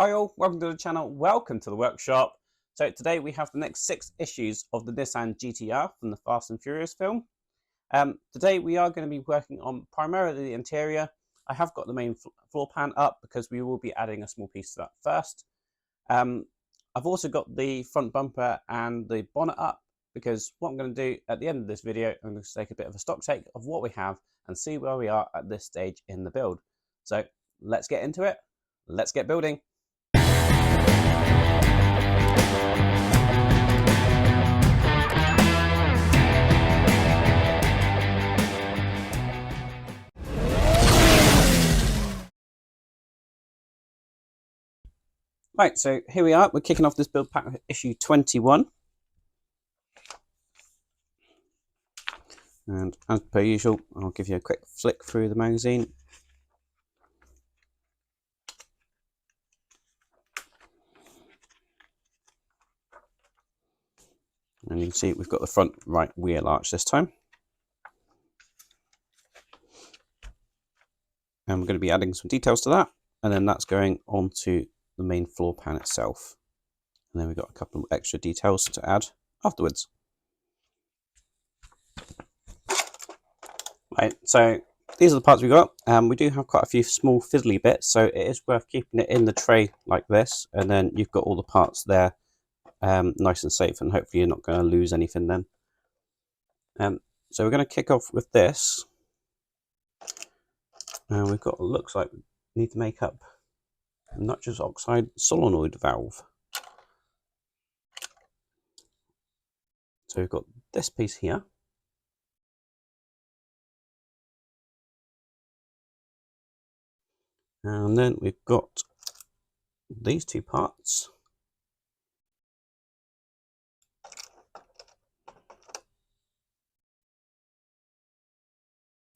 Hi all, welcome to the channel, welcome to the workshop. So today we have the next 6 issues of the Nissan GT-R from the Fast and Furious film. Today we are going to be working on primarily the interior. I have got the main floor pan up because we will be adding a small piece to that first. I've also got the front bumper and the bonnet up because what I'm going to do at the end of this video, I'm going to take a bit of a stock take of what we have and see where we are at this stage in the build. So let's get into it, let's get building. Right, so here we are. We're kicking off this build pack with issue 21. And as per usual, I'll give you a quick flick through the magazine. And you can see we've got the front right wheel arch this time. And we're going to be adding some details to that. And then that's going onto the main floor pan itself. And then we've got a couple of extra details to add afterwards. Right, so these are the parts we've got. We do have quite a few small fiddly bits, so it is worth keeping it in the tray like this. And then you've got all the parts there nice and safe, and hopefully you're not going to lose anything then. So we're going to kick off with this. And we've got, looks like we need to make up a nitrous oxide solenoid valve. So we've got this piece here. And then we've got these two parts.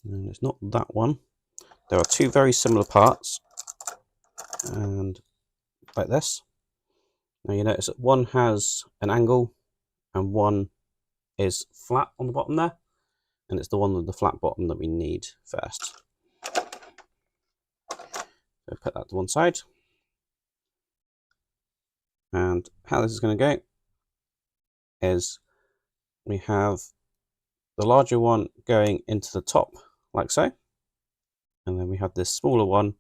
And it's not that one. There are two very similar parts. And like this. Now you notice that one has an angle and one is flat on the bottom there. And it's the one with the flat bottom that we need first. So put that to one side. And how this is going to go is we have the larger one going into the top like so. And then we have this smaller one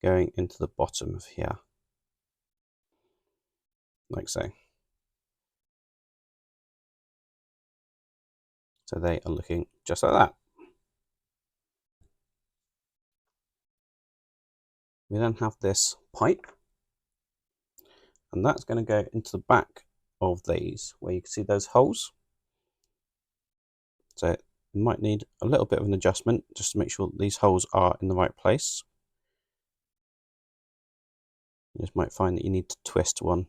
going into the bottom of here like so. So they are looking just like that. We then have this pipe, and that's going to go into the back of these, where you can see those holes. So you might need a little bit of an adjustment just to make sure that these holes are in the right place. You just might find that you need to twist one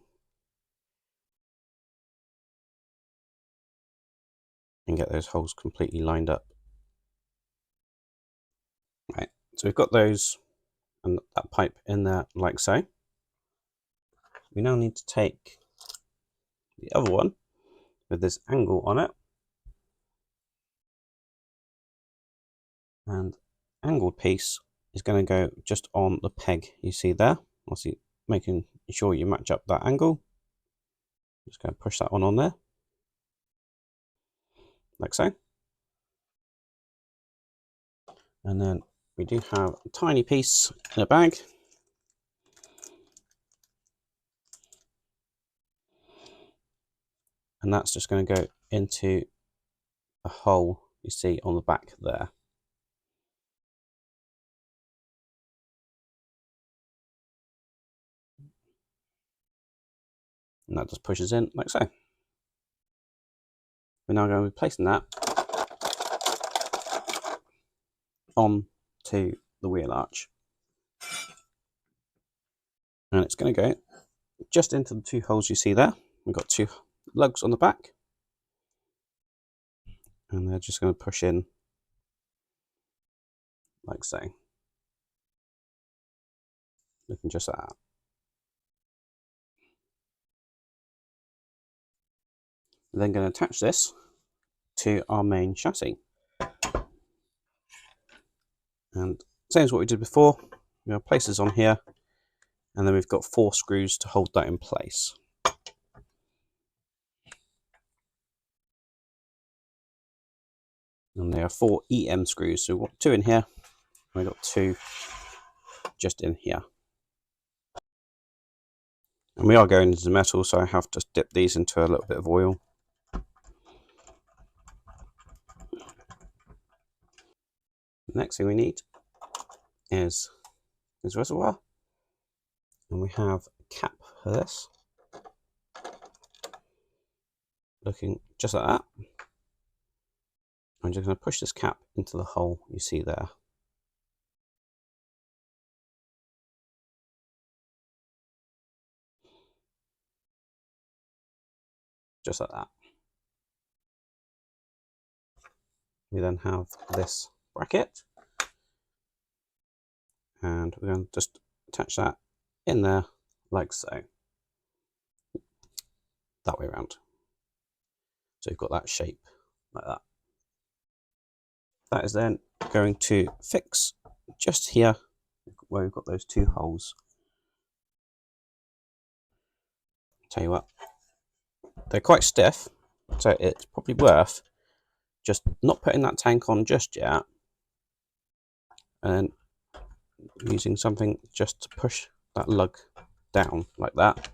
and get those holes completely lined up. Right, so we've got those and that pipe in there like so. We now need to take the other one with this angle on it, and angled piece is going to go just on the peg you see there. Obviously making sure you match up that angle. Just going to push that one on there like so. And then we do have a tiny piece in a bag. And that's just going to go into a hole you see on the back there. And that just pushes in like so. We're now going to be placing that onto the wheel arch. And it's going to go just into the two holes you see there. We've got two lugs on the back. And they're just going to push in like so. Looking just like that. We're then going to attach this to our main chassis. And same as what we did before, we're going to place this on here And then we've got 4 screws to hold that in place. And there are 4 EM screws. So we've got 2 in here, and we've got 2 just in here. And we are going into the metal, so I have to dip these into a little bit of oil. The next thing we need is this reservoir. And we have a cap for this. Looking just like that. I'm just going to push this cap into the hole you see there. Just like that. We then have this bracket. And we're going to just attach that in there like so. That way around. So you've got that shape like that. That is then going to fix just here where we've got those 2 holes. Tell you what, they're quite stiff, so it's probably worth just not putting that tank on just yet, and using something just to push that lug down like that,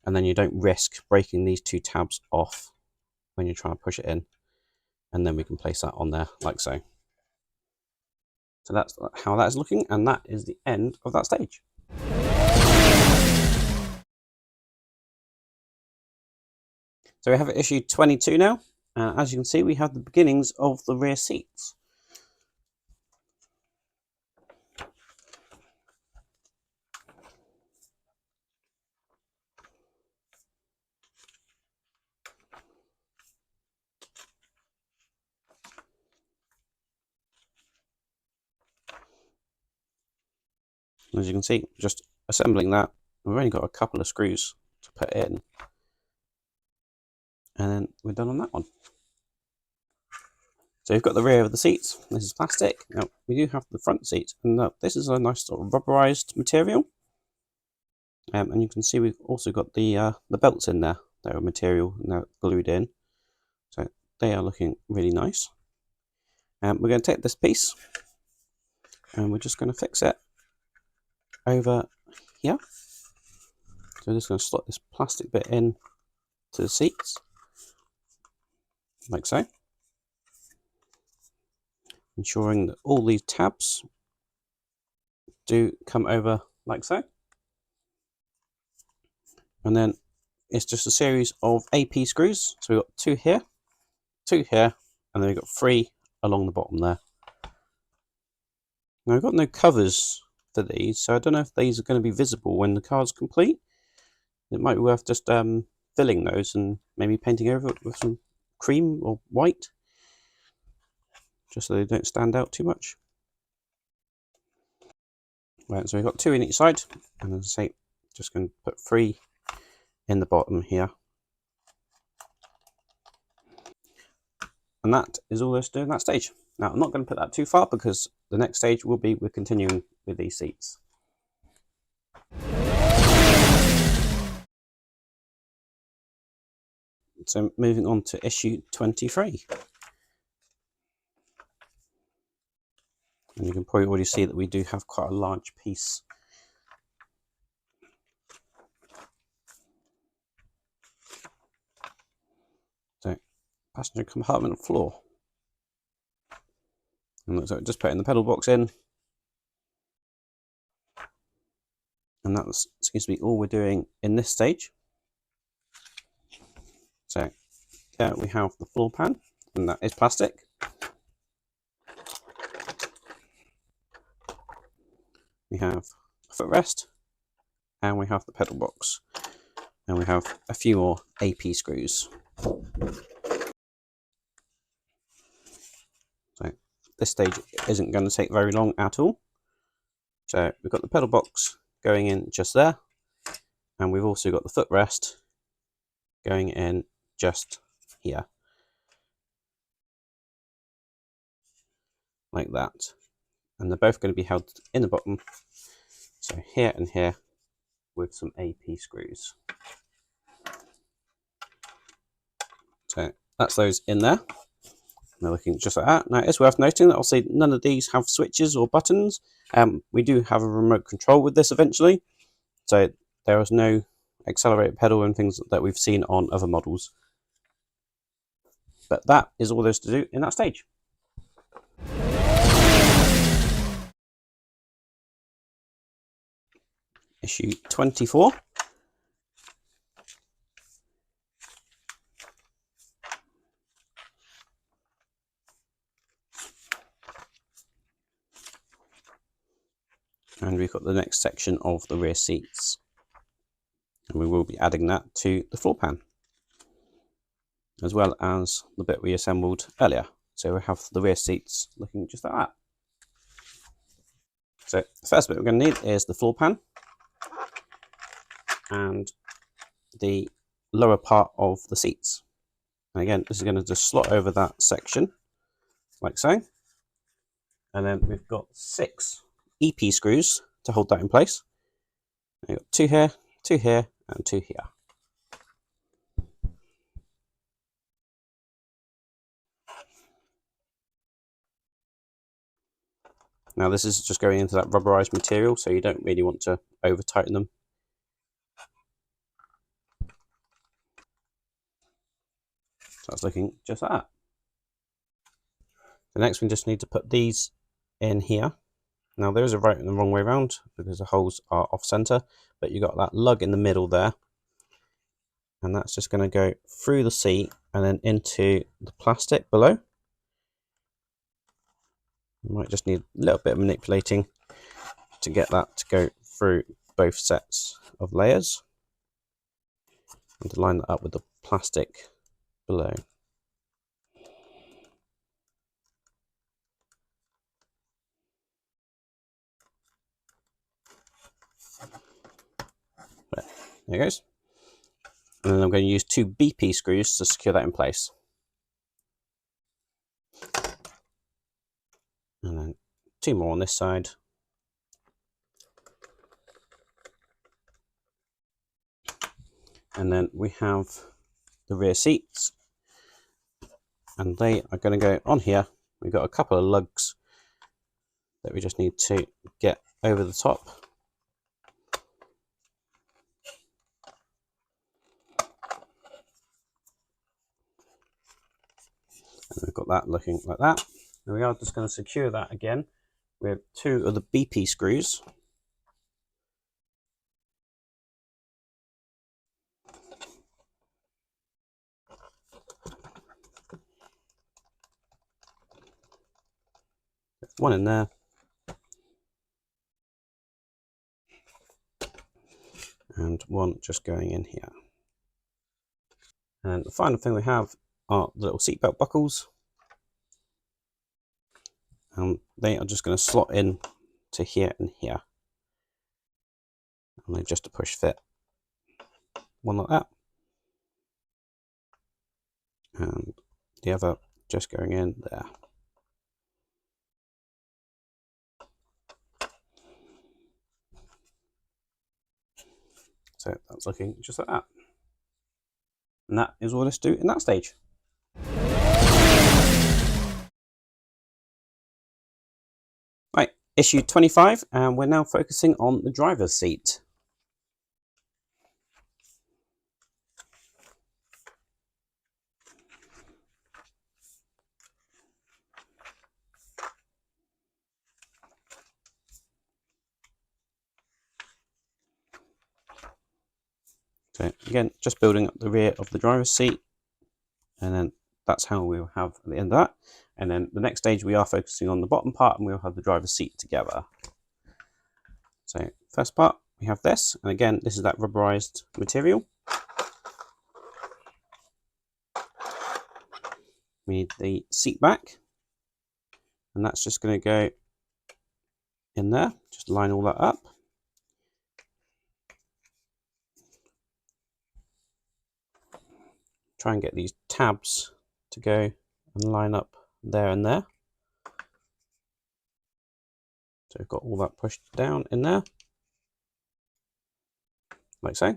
and then you don't risk breaking these 2 tabs off when you're trying to push it in, and then we can place that on there like so. So that's how that is looking, and that is the end of that stage. So we have issue 22 now. As you can see, we have the beginnings of the rear seats. As you can see, just assembling that, we've only got a couple of screws to put in, and then we're done on that one. So we've got the rear of the seats. This is plastic. Now we do have the front seats, and this is a nice sort of rubberized material. And you can see we've also got the belts in there. They're a material now glued in, so they are looking really nice. We're going to take this piece, and we're just going to fix it over here. So I'm just going to slot this plastic bit in to the seats, like so. Ensuring that all these tabs do come over like so. And then it's just a series of AP screws. So we've got 2 here, 2 here, and then we've got 3 along the bottom there. Now we've got no covers for these, so I don't know if these are going to be visible when the car's complete. It might be worth just filling those and maybe painting over it with some cream or white, just so they don't stand out too much. Right, so we've got 2 in each side, and as I say, just going to put 3 in the bottom here. And that is all there's to do in that stage. Now, I'm not going to put that too far because the next stage will be we're continuing with these seats. So moving on to issue 23. And you can probably already see that we do have quite a large piece. So, passenger compartment floor. And looks like just putting the pedal box in. And that seems to be all we're doing in this stage. So, there we have the floor pan, and that is plastic. We have a footrest, and we have the pedal box, and we have a few more AP screws. So this stage isn't going to take very long at all. So we've got the pedal box going in just there, and we've also got the footrest going in just here, like that. And they're both going to be held in the bottom. So here and here with some AP screws. So that's those in there. They're looking just like that. Now it's worth noting that obviously none of these have switches or buttons. We do have a remote control with this eventually, so there is no accelerator pedal and things that we've seen on other models. But that is all there's to do in that stage. Issue 24. And we've got the next section of the rear seats. And we will be adding that to the floor pan, as well as the bit we assembled earlier. So we have the rear seats looking just like that. So the first bit we're going to need is the floor pan and the lower part of the seats. And again, this is going to just slot over that section, like so. And then we've got 6 EP screws to hold that in place. We've got 2 here, 2 here, and 2 here. Now this is just going into that rubberized material, so you don't really want to over tighten them. So that's looking just like that. The next we just need to put these in here. Now there is a right and the wrong way around because the holes are off center, but you've got that lug in the middle there. And that's just going to go through the seat and then into the plastic below. You might just need a little bit of manipulating to get that to go through both sets of layers and to line that up with the plastic below. There it goes. And then I'm going to use 2 BP screws to secure that in place. And then 2 more on this side. And then we have the rear seats. And they are going to go on here. We've got a couple of lugs that we just need to get over the top. And we've got that looking like that. And we are just going to secure that again with 2 of the BP screws. One in there. And one just going in here. And the final thing we have are the little seatbelt buckles. And they are just going to slot in to here and here. And they're just a push fit. One like that. And the other just going in there. So that's looking just like that. And that is all let's do in that stage. Right, issue 25, and we're now focusing on the driver's seat. So again, just building up the rear of the driver's seat, and then that's how we'll have at the end of that. And then the next stage we are focusing on the bottom part, and we'll have the driver's seat together. So first part, we have this, and again, this is that rubberized material. We need the seat back, and that's just going to go in there. Just line all that up. Try and get these tabs to go and line up there and there. So we've got all that pushed down in there. like so.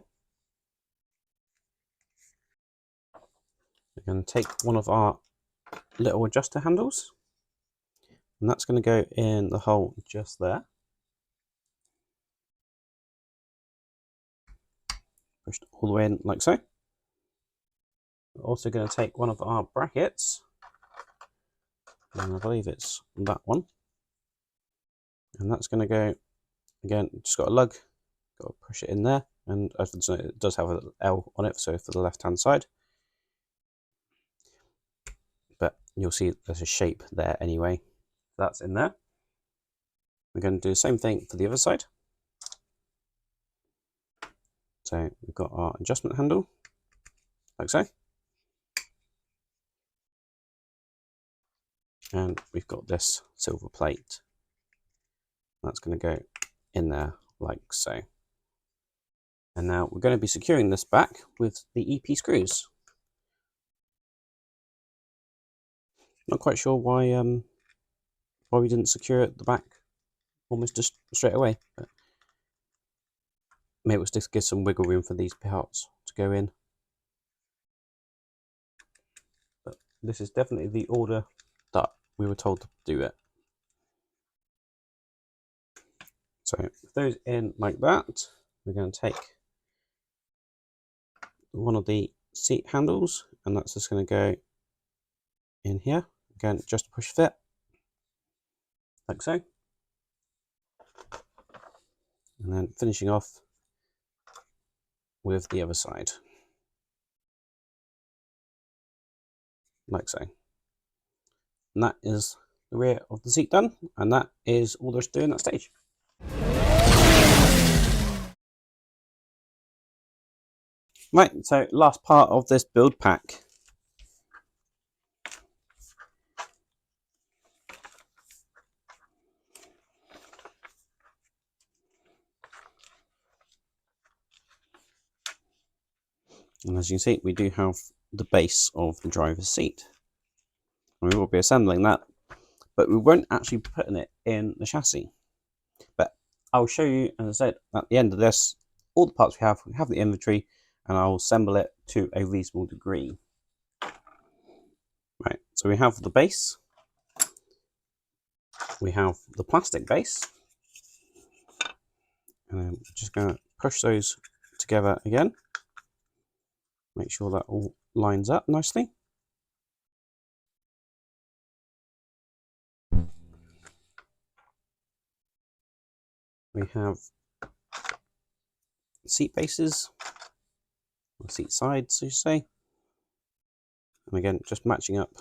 We're going to take one of our little adjuster handles, and that's going to go in the hole just there. Pushed all the way in like so. We're also going to take one of our brackets, and I believe it's that one, and that's going to go, again, just got a lug, got to push it in there, and it does have an L on it, so for the left hand side, but you'll see there's a shape there anyway. That's in there. We're going to do the same thing for the other side. So we've got our adjustment handle, like so. And we've got this silver plate. That's going to go in there like so. And now we're going to be securing this back with the EP screws. Not quite sure why we didn't secure it at the back almost just straight away. But maybe it was just to give some wiggle room for these parts to go in. But this is definitely the order that we were told to do it. So with those in like that, we're going to take one of the seat handles, and that's just going to go in here. Again, just push fit, like so. And then finishing off with the other side, like so. And that is the rear of the seat done, and that is all there's to do in that stage. Right, so last part of this build pack. And as you can see, we do have the base of the driver's seat. And we will be assembling that, but we won't actually be putting it in the chassis. But I'll show you, as I said, at the end of this, all the parts we have the inventory, and I'll assemble it to a reasonable degree. Right, so we have the base, we have the plastic base, and I'm just going to push those together again. Make sure that all lines up nicely. We have seat bases, or seat sides, so you say. And again, just matching up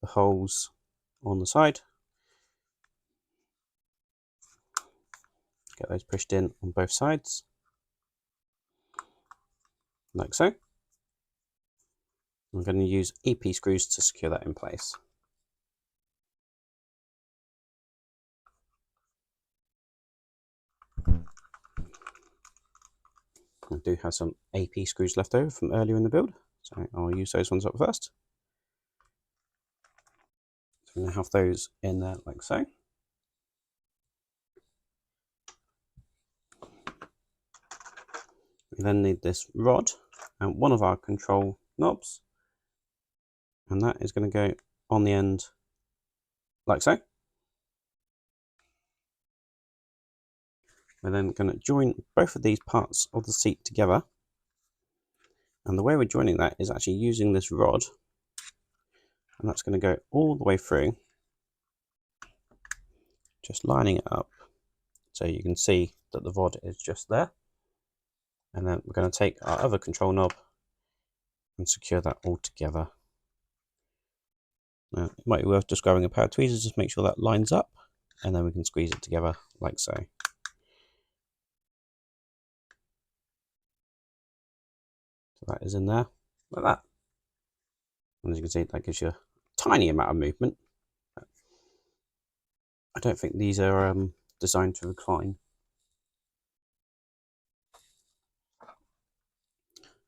the holes on the side. Get those pushed in on both sides, like so. I'm going to use EP screws to secure that in place. I do have some AP screws left over from earlier in the build, so I'll use those ones up first. So I'm going to have those in there like so. We then need this rod and one of our control knobs, and that is going to go on the end like so. We're then going to join both of these parts of the seat together, and the way we're joining that is actually using this rod, and that's going to go all the way through, just lining it up so you can see that the rod is just there. And then we're going to take our other control knob and secure that all together. Now, it might be worth just grabbing a pair of tweezers, just make sure that lines up, and then we can squeeze it together like so. So that is in there like that. And as you can see, that gives you a tiny amount of movement. I don't think these are designed to recline.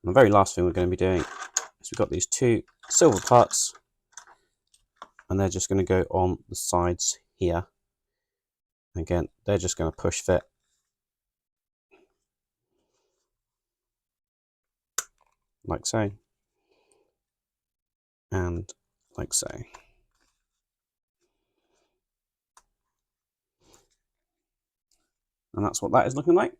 And the very last thing we're going to be doing is we've got these two silver parts, and they're just going to go on the sides here. Again, they're just going to push fit. like so, and like so. And that's what that is looking like.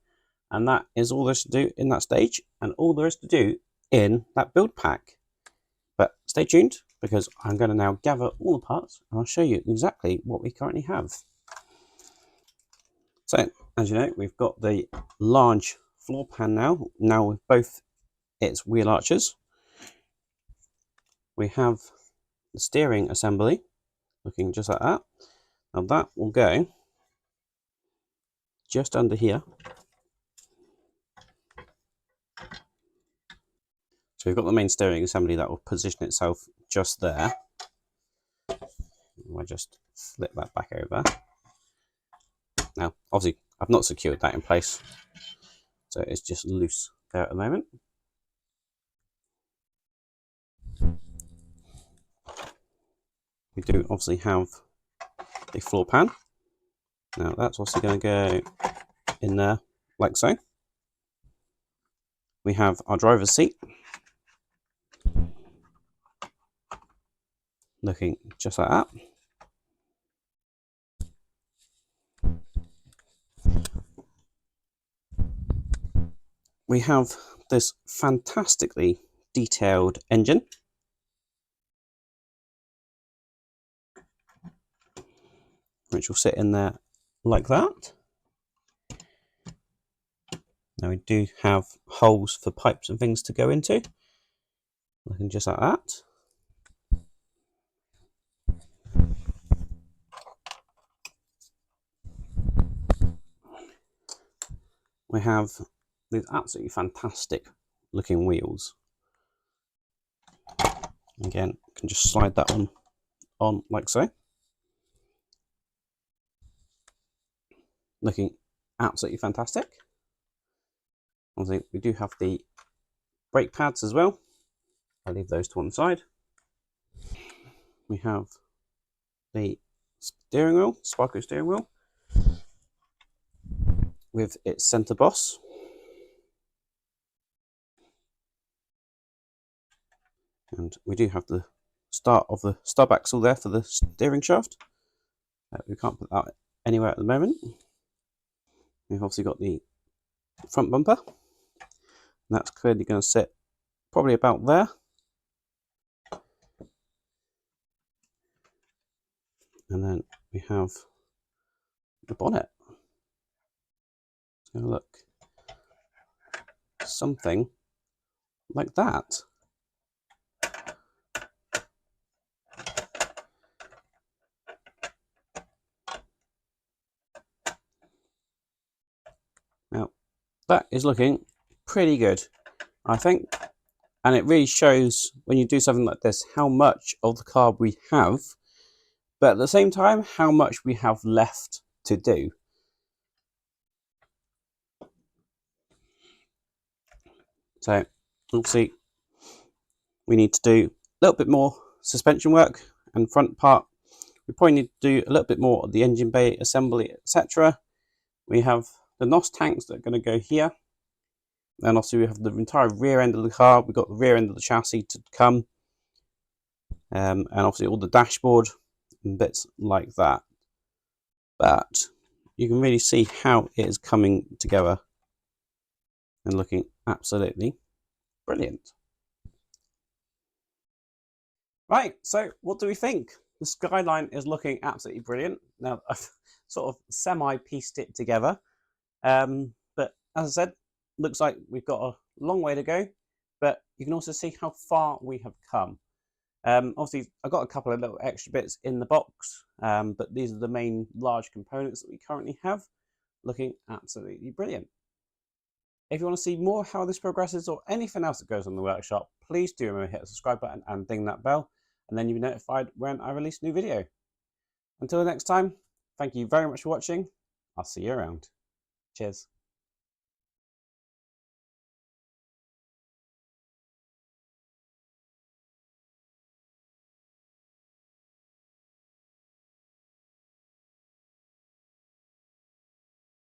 And that is all there is to do in that stage, and all there is to do in that build pack. But stay tuned, because I'm going to now gather all the parts and I'll show you exactly what we currently have. So, as you know, we've got the large floor pan now with both its wheel arches. We have the steering assembly, looking just like that. Now that will go just under here. So we've got the main steering assembly that will position itself just there. I'll just flip that back over. Now, obviously, I've not secured that in place, so it's just loose there at the moment. We do obviously have the floor pan. Now that's also going to go in there like so. We have our driver's seat, looking just like that. We have this fantastically detailed engine, which will sit in there like that. Now we do have holes for pipes and things to go into, looking just like that. We have these absolutely fantastic looking wheels. Again, you can just slide that on like so. Looking absolutely fantastic. Obviously, we do have the brake pads as well. I'll leave those to one side. We have the steering wheel, Sparko steering wheel, with its center boss. And we do have the start of the stub axle there for the steering shaft. We can't put that anywhere at the moment. We've obviously got the front bumper. And that's clearly going to sit probably about there. And then we have the bonnet. Let's have a look. Something like that. Now, that is looking pretty good, I think. And it really shows when you do something like this how much of the car we have, but at the same time, how much we have left to do. So, obviously, we need to do a little bit more suspension work and front part. We probably need to do a little bit more of the engine bay assembly, etc. We have the NOS tanks that are going to go here. And obviously we have the entire rear end of the car. We've got the rear end of the chassis to come. And obviously all the dashboard and bits like that. But you can really see how it is coming together and looking absolutely brilliant. Right, so what do we think? The Skyline is looking absolutely brilliant. Now, I've sort of semi-pieced it together. But as I said, looks like we've got a long way to go. But you can also see how far we have come. Obviously, I've got a couple of little extra bits in the box. But these are the main large components that we currently have. Looking absolutely brilliant. If you want to see more how this progresses or anything else that goes on in the workshop, please do remember to hit the subscribe button and ding that bell, and then you'll be notified when I release a new video. Until the next time, thank you very much for watching. I'll see you around. Cheers.